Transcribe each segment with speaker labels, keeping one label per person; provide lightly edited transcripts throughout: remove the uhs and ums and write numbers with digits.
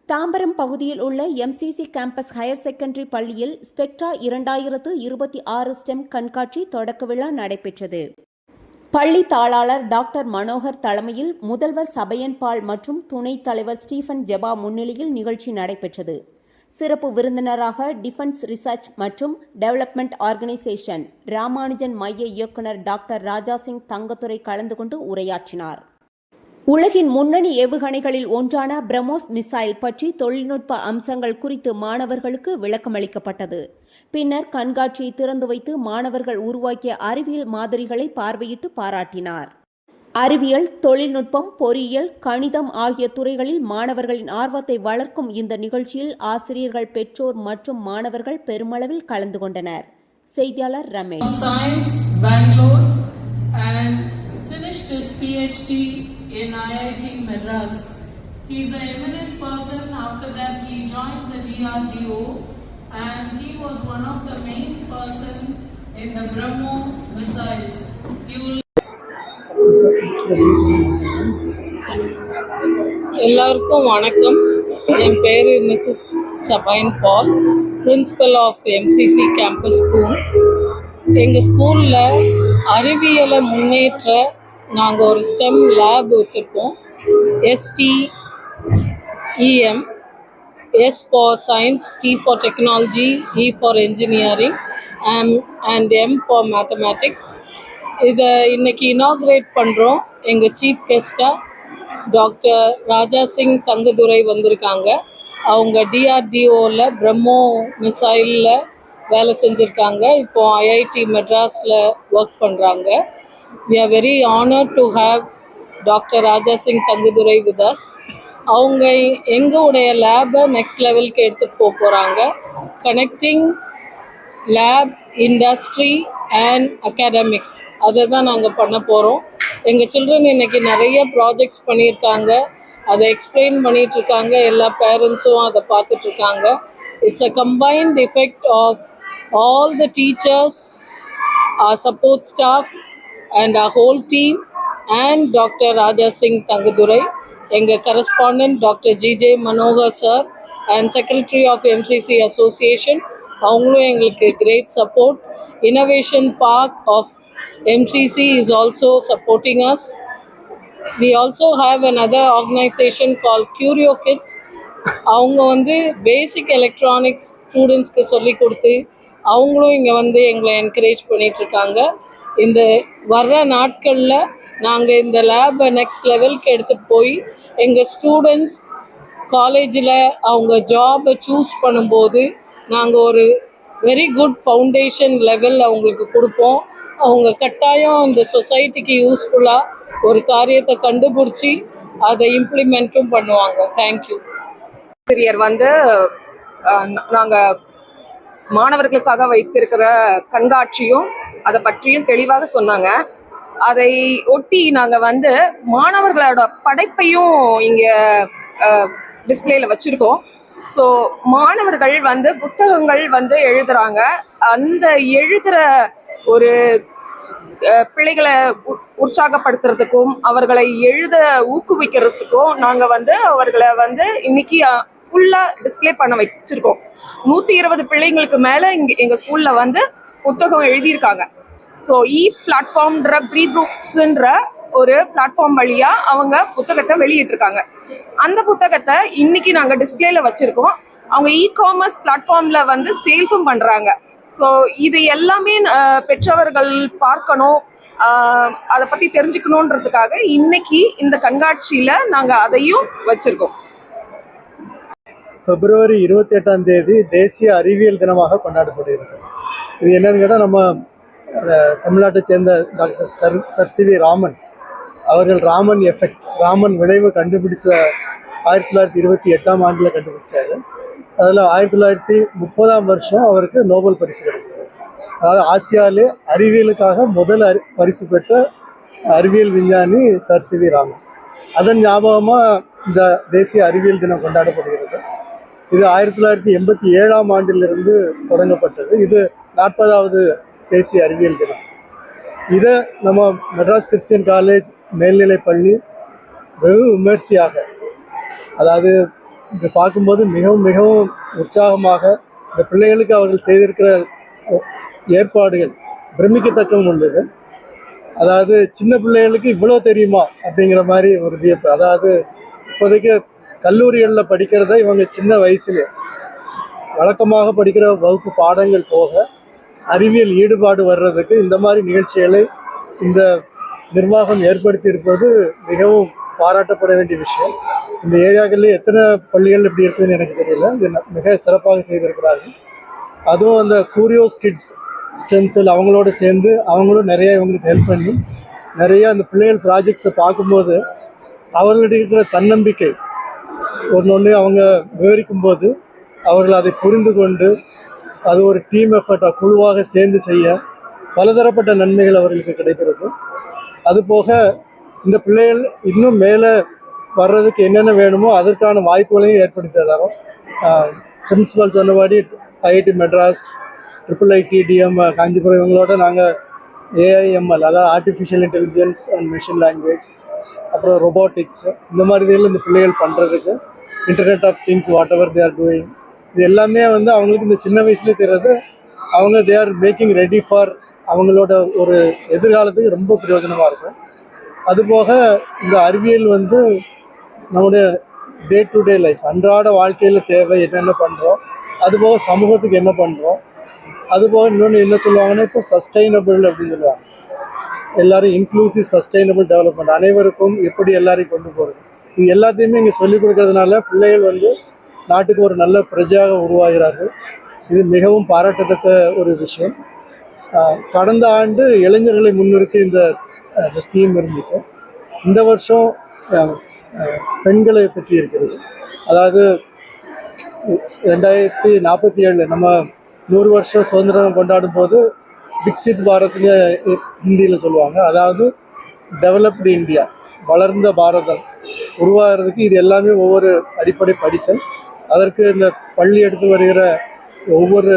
Speaker 1: தாம்பரம் பகுதியில் உள்ள MCC campus higher secondary பள்ளியில் ஸ்பெக்ட்ரா 2026 ஸ்டெம் கண்காட்சி தொடக்க விழா நடைபெற்றது. பள்ளி தாளாளர் டாக்டர் மனோகர் தலைமையில் முதல்வர் சபையன் பால் மற்றும் துணைத் தலைவர் ஸ்டீபன் ஜெபா முன்னிலையில் நிகழ்ச்சி நடைபெற்றது. சிறப்பு விருந்தினராக டிஃபென்ஸ் ரிசர்ச் மற்றும் டெவலப்மெண்ட் ஆர்கனைசேஷன் ராமானுஜன் மைய இயக்குநர் டாக்டர் ராஜாசிங் தங்கத்துரை கலந்து கொண்டு உரையாற்றினார். உலகின் முன்னணி ஏவுகணைகளில் ஒன்றான பிரம்மோஸ் மிசைல் பற்றி தொழில்நுட்ப அம்சங்கள் குறித்து மாணவர்களுக்கு விளக்கமளிக்கப்பட்டது. பின்னர் கண்காட்சியை திறந்து வைத்து மாணவர்கள் உருவாக்கிய அறிவியல் மாதிரிகளை பார்வையிட்டு பாராட்டினார். அறிவியல், தொழில்நுட்பம், பொறியியல், கணிதம் ஆகிய துறைகளில் மாணவர்களின் ஆர்வத்தை வளர்க்கும் இந்த நிகழ்ச்சியில் ஆசிரியர்கள், பெற்றோர் மற்றும் மாணவர்கள் பெருமளவில் கலந்து கொண்டனர். செய்தியாளர் Ramesh.
Speaker 2: Science, Bangalore, and finished his PhD in IIT Madras. He is an eminent person. After that, he joined the DRDO, and he was one of the main person in the BrahMos missiles. எல்லாருக்கும் வணக்கம். என் பேரு Mrs Sabine Paul, principal of MCC campus school. எங்கள் ஸ்கூலில் அறிவியலை முன்னேற்ற நாங்கள் ஒரு ஸ்டெம் லேப் வச்சுருக்கோம். STEM, S for Science, T for Technology, E for Engineering, and M for Mathematics. இதை இன்னைக்கு இனாக்ரேட் பண்ணுறோம். எங்கள் சீஃப் கெஸ்ட்டாக டாக்டர் ராஜாசிங் தங்கதுரை வந்திருக்காங்க. அவங்க DRDOவில் பிரம்மோ மிசைலில் வேலை செஞ்சுருக்காங்க. இப்போது IIT மெட்ராஸில் ஒர்க் பண்ணுறாங்க. We are very honored to have Dr. Raja Singh Tangudurai with us. அவங்க எங்களுடைய லேபை நெக்ஸ்ட் லெவலுக்கு எடுத்துகிட்டு போகிறாங்க. Connecting lab, industry and academics, அதை தான் நாங்கள் பண்ண போகிறோம். எங்கள் சில்ட்ரன் இன்றைக்கி நிறைய ப்ராஜெக்ட்ஸ் பண்ணியிருக்காங்க. அதை எக்ஸ்பிளைன் பண்ணிகிட்ருக்காங்க. எல்லா பேரண்ட்ஸும் அதை பார்த்துட்ருக்காங்க. It's a combined effect of all the teachers, our support staff and our whole team, and Dr. Raja Singh Tangudurai, enga correspondent Dr. GJ Manohar sir, and Secretary of MCC Association. avangalo engalukku great support. Innovation Park of MCC is also supporting us. We also have another organization called Curio Kids. அவங்க பேசிக் electronics ஸ்டூடெண்ட்ஸ்க்கு சொல்லி கொடுத்து அவங்களும் இங்கே எங்களை encourage பண்ணிகிட்ருக்காங்க. இந்த வர்ற நாட்களில் நாங்கள் இந்த லேபை நெக்ஸ்ட் லெவலுக்கு எடுத்துகிட்டு போய் எங்கள் ஸ்டூடெண்ட்ஸ் காலேஜில் அவங்க ஜாபை சூஸ் பண்ணும்போது நாங்கள் ஒரு வெரி குட் ஃபவுண்டேஷன் லெவல் அவங்களுக்கு கொடுப்போம். அவங்க கட்டாயம் இந்த சொசைட்டிக்கு யூஸ்ஃபுல்லாக ஒரு காரியத்தை கண்டுபிடிச்சி அதை இம்ப்ளிமெண்ட்டும் பண்ணுவாங்க. தேங்க்யூ.
Speaker 3: நாங்கள் மாணவர்களுக்காக வைத்திருக்கிற கண்காட்சியும் அதை பற்றியும் தெளிவாக சொன்னாங்க. அதை ஒட்டி நாங்கள் மாணவர்களோட படைப்பையும் இங்கே டிஸ்பிளேல வச்சுருக்கோம். ஸோ மாணவர்கள் புத்தகங்கள் எழுதுகிறாங்க. அந்த எழுதுகிற ஒரு பிள்ளைகளை உற்சாகப்படுத்துறதுக்கும் அவர்களை எழுத ஊக்குவிக்கிறதுக்கும் நாங்கள் அவர்களை இன்னைக்கு ஃபுல்லாக டிஸ்பிளே பண்ண வச்சுருக்கோம். 120 பிள்ளைங்களுக்கு மேலே எங்கள் ஸ்கூலில் புத்தகம் எழுதியிருக்காங்க. ஸோ பிளாட்ஃபார்ம்ன்ற ப்ரீ புக்ஸ்ன்ற ஒரு பிளாட்ஃபார்ம் வழியாக அவங்க புத்தகத்தை வெளியிட்டிருக்காங்க. அந்த புத்தகத்தை இன்னைக்கு நாங்கள் டிஸ்பிளேல வச்சுருக்கோம். அவங்க காமர்ஸ் பிளாட்ஃபார்மில் சேல்ஸும் பண்ணுறாங்க. ஸோ இது எல்லாமே பெற்றவர்கள் பார்க்கணும், அதை பற்றி தெரிஞ்சுக்கணுன்றதுக்காக இன்னைக்கு இந்த கண்காட்சியில் நாங்கள் அதையும் வச்சுருக்கோம்.
Speaker 4: February 28 தேசிய அறிவியல் தினமாக கொண்டாடப்படுகிறது. இது என்னன்னு கேட்டால், நம்ம தமிழ்நாட்டை சேர்ந்த doctor sir C V Raman அவர்கள் ராமன் எஃபெக்ட், ராமன் விளைவு கண்டுபிடிச்ச 1928 கண்டுபிடிச்சாரு. அதில் 1930 அவருக்கு நோபல் பரிசு கிடைச்சது. அதாவது ஆசியாவிலே அறிவியலுக்காக முதல் பரிசு பெற்ற அறிவியல் விஞ்ஞானி சர் சி வி ராமன். அதன் ஞாபகமாக இந்த தேசிய அறிவியல் தினம் கொண்டாடப்படுகிறது. இது 1987 தொடங்கப்பட்டது. இது 40வது தேசிய அறிவியல் தினம். இதை நம்ம மெட்ராஸ் கிறிஸ்டியன் காலேஜ் மேல்நிலைப் பள்ளி வெகு விமர்சையாக, அதாவது இதை பார்க்கும்போது மிகவும் மிகவும் உற்சாகமாக இந்த பிள்ளைகளுக்கு அவர்கள் செய்திருக்கிற ஏற்பாடுகள் பிரமிக்கத்தக்கவும் உள்ளது. அதாவது சின்ன பிள்ளைகளுக்கு இவ்வளோ தெரியுமா அப்படிங்கிற மாதிரி ஒரு வியப்பு. அதாவது இப்போதைக்கு கல்லூரிகளில் படிக்கிறத இவங்க சின்ன வயசுல வழக்கமாக படிக்கிற வகுப்பு பாடங்கள் போக அறிவியல் ஈடுபாடு வர்றதுக்கு இந்த மாதிரி நிகழ்ச்சிகளை இந்த நிர்வாகம் ஏற்படுத்தி இருப்பது மிகவும் பாராட்டப்பட வேண்டிய விஷயம். இந்த ஏரியாக்களில் எத்தனை பள்ளிகள் இப்படி இருக்குதுன்னு எனக்கு தெரியல. இது மிக சிறப்பாக செய்திருக்கிறார்கள். அதுவும் அந்த கூரியோஸ் கிட்ஸ் ஸ்டெம் செல் அவங்களோட சேர்ந்து அவங்களும் நிறைய இவங்களுக்கு ஹெல்ப் பண்ணி நிறைய அந்த பிள்ளைகள் ப்ராஜெக்ட்ஸை பார்க்கும்போது அவர்களுடைய இருக்கிற தன்னம்பிக்கை ஒன்று அவங்க விவரிக்கும்போது அவர்கள் அதை புரிந்து கொண்டு அது ஒரு டீம் எஃபர்ட்டாக குழுவாக சேர்ந்து செய்ய பலதரப்பட்ட நன்மைகள் அவர்களுக்கு கிடைக்கிறது. அதுபோக இந்த பிள்ளைகள் இன்னும் மேலே வர்றதுக்கு என்னென்ன வேணுமோ அதற்கான வாய்ப்புகளையும் ஏற்படுத்தி தரோம். பிரின்சிபல் சொன்னபடி IIT Madras, IIIT, DM Kanchipuram இவங்களோட நாங்கள் AIML அதாவது artificial intelligence and machine language, அப்புறம் ரொபோட்டிக்ஸ், இந்த மாதிரி இதில் இந்த பிள்ளைகள் பண்ணுறதுக்கு internet of things whatever they are doing, இது எல்லாமே வந்து அவங்களுக்கு இந்த சின்ன வயசுலேயே தெரியாது. அவங்க they are making ready for அவங்களோட ஒரு எதிர்காலத்துக்கு ரொம்ப பிரயோஜனமாக இருக்கும். அதுபோக இந்த அறிவியல் வந்து நம்முடைய டே டு டே லைஃப் அன்றாட வாழ்க்கையில் தேவை என்னென்ன பண்ணுறோம், அதுபோக சமூகத்துக்கு என்ன பண்ணுறோம், அதுபோக இன்னொன்று என்ன சொல்லுவாங்கன்னா இப்போ சஸ்டைனபிள் அப்படின்னு சொல்லுவாங்க. எல்லோரும் இன்க்ளூசிவ் சஸ்டைனபிள் டெவலப்மெண்ட், அனைவருக்கும் எப்படி எல்லாரையும் கொண்டு போகிறது, இது எல்லாத்தையுமே இங்கே சொல்லிக் கொடுக்கறதுனால பிள்ளைகள் வந்து நாட்டுக்கு ஒரு நல்ல பிரஜையாக உருவாகிறார்கள். இது மிகவும் பாராட்டத்தக்க ஒரு விஷயம். கடந்த ஆண்டு இளைஞர்களை முன்னிறுத்தி இந்த தீம் இருந்துச்சு. இந்த வருஷம் பெண்களை பற்றி இருக்கிறது. அதாவது 2047 நம்ம 100 வருஷம் சுதந்திரம் கொண்டாடும் போது விக்சித் பாரத்னு ஹிந்தியில் சொல்லுவாங்க. அதாவது டெவலப்டு இந்தியா, வளர்ந்த பாரதம் உருவாகிறதுக்கு இது எல்லாமே ஒவ்வொரு அடிப்படை படித்தல். அதற்கு இந்த பள்ளி எடுத்து வருகிற ஒவ்வொரு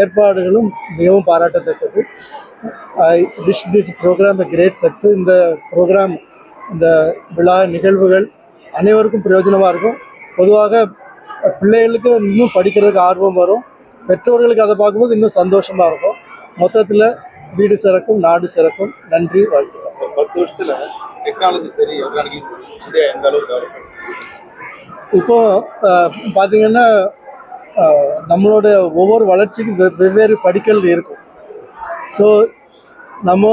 Speaker 4: ஏற்பாடுகளும் மிகவும் பாராட்டத்தக்கது. I wish this program a great success. இந்த ப்ரோக்ராம், இந்த விழா நிகழ்வுகள் அனைவருக்கும் பிரயோஜனமாக இருக்கும். பொதுவாக பிள்ளைகளுக்கு இன்னும் படிக்கிறதுக்கு ஆர்வம் வரும், பெற்றோர்களுக்கு அதை பார்க்கும்போது இன்னும் சந்தோஷமாக இருக்கும். மொத்தத்தில் வீடு சிறக்கும், நாடு சிறக்கும். நன்றி, வாழ்த்துக்கள்.
Speaker 5: 10 வருஷத்தில் டெக்னாலஜி சரி இந்தியா எந்த அளவுக்கு டெவலப்
Speaker 4: இப்போது பார்த்திங்கன்னா நம்மளோட ஒவ்வொரு வளர்ச்சிக்கும் வெவ்வேறு படிக்கல் இருக்கும். ஸோ நம்ம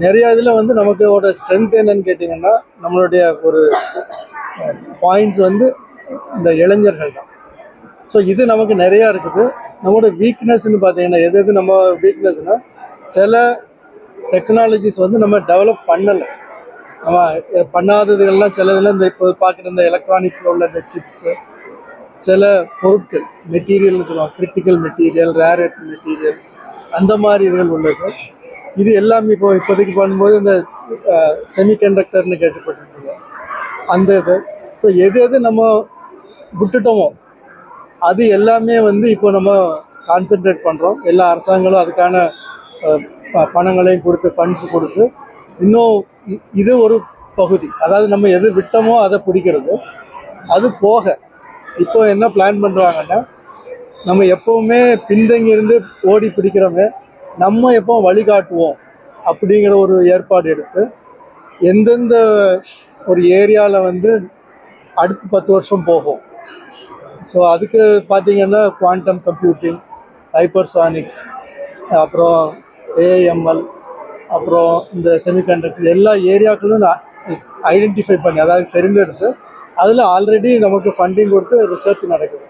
Speaker 4: நிறையா இதில் வந்து நமக்கோட ஸ்ட்ரென்த் என்னன்னு கேட்டிங்கன்னா நம்மளுடைய ஒரு பாயிண்ட்ஸ் வந்து இந்த இளைஞர்கள் தான். ஸோ இது நமக்கு நிறையா இருக்குது. நம்மளோட வீக்னஸ்ன்னு பார்த்தீங்கன்னா எது நம்ம வீக்னஸ்னால் சில டெக்னாலஜிஸ் வந்து நம்ம டெவலப் பண்ணலை. நம்ம பண்ணாததுகள்லாம் சிலதெல்லாம் இந்த இப்போ பார்க்குற இந்த எலக்ட்ரானிக்ஸில் உள்ள இந்த சிப்ஸு, சில பொருட்கள் மெட்டீரியல்னு சொல்லுவாங்க, critical material, rare earth material, அந்த மாதிரி இதுகள் உள்ளது. இது எல்லாமே இப்போதைக்கு பண்ணும்போது இந்த செமிகண்டக்டர்னு கேட்டுப்பட்டிருக்கீங்க அந்த இது. ஸோ எது நம்ம விட்டுட்டோமோ அது எல்லாமே வந்து இப்போ நம்ம கான்சென்ட்ரேட் பண்ணுறோம். எல்லா அரசாங்கங்களும் அதுக்கான பணங்களையும் கொடுத்து, ஃபண்ட்ஸ் கொடுத்து, இன்னும் இது ஒரு பகுதி. அதாவது நம்ம எது விட்டோமோ அதை பிடிக்கிறது. அது போக இப்போ என்ன பிளான் பண்ணுறாங்கன்னா, நம்ம எப்போவுமே பின்தங்கி இருந்து ஓடி பிடிக்கிறோமே, நம்ம எப்போ வழிகாட்டுவோம் அப்படிங்கிற ஒரு ஏற்பாடு எடுத்து எந்தெந்த ஒரு ஏரியாவில் வந்து அடுத்து 10 வருஷம் போகும். ஸோ அதுக்கு பார்த்திங்கன்னா குவாண்டம் கம்ப்யூட்டிங், ஹைப்பர்சானிக்ஸ், அப்புறம் AIML, அப்புறம் இந்த செமிகண்டக்டர், எல்லா ஏரியாக்களும் ஐடென்டிஃபை பண்ணி, அதாவது தெரிந்தெடுத்து அதில் ஆல்ரெடி நமக்கு ஃபண்டிங் கொடுத்து ரிசர்ச் நடக்குது.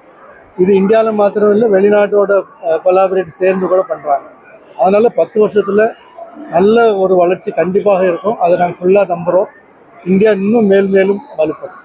Speaker 4: இது இந்தியாவில் மாத்திரம் இல்லை, வெளிநாட்டோட கொலாபரேட் சேர்ந்து கூட பண்ணுறாங்க. அதனால் 10 வருஷத்தில் நல்ல ஒரு வளர்ச்சி கண்டிப்பாக இருக்கும். அதை நாங்கள் ஃபுல்லாக நம்புகிறோம். இந்தியா இன்னும் மேலும் வலுப்படும்.